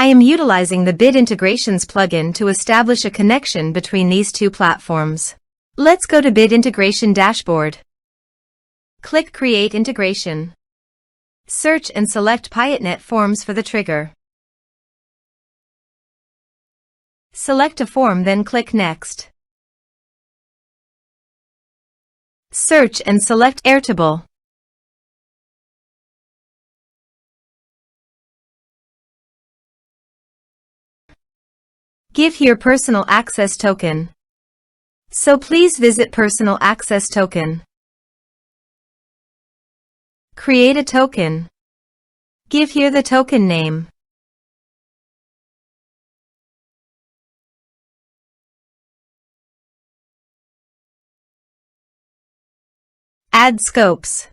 I am utilizing the Bit Integrations plugin to establish a connection between these two platforms. Let's go to Bit Integration Dashboard. Click Create Integration. Search and select Piotnet Forms for the trigger. Select a form, then click Next. Search and select Airtable. Give here personal access token. So please visit personal access token. Create a token. Give here the token name. Add scopes.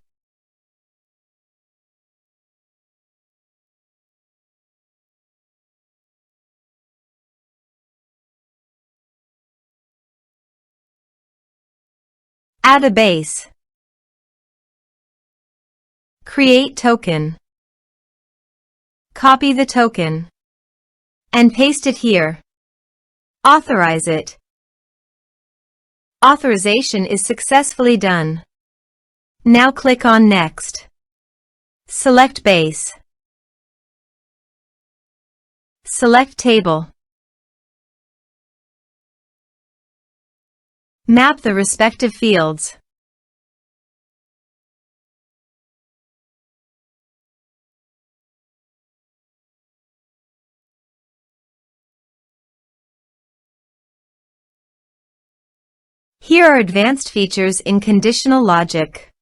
Add a base. Create token. Copy the token and paste it here. Authorize it. Authorization is successfully done. Now click on Next. Select Base. Select Table. Map the respective fields. Here are advanced features in conditional logic.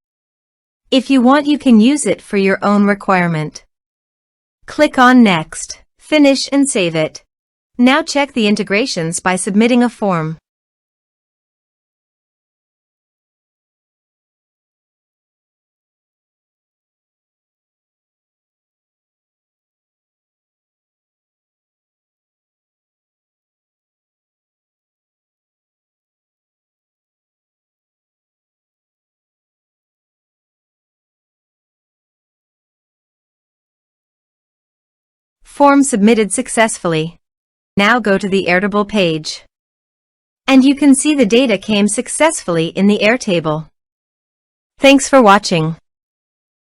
If you want, you can use it for your own requirement. Click on Next, finish and save it. Now check the integrations by submitting a form. Form submitted successfully. Now go to the Airtable page. And you can see the data came successfully in the Airtable. Thanks for watching.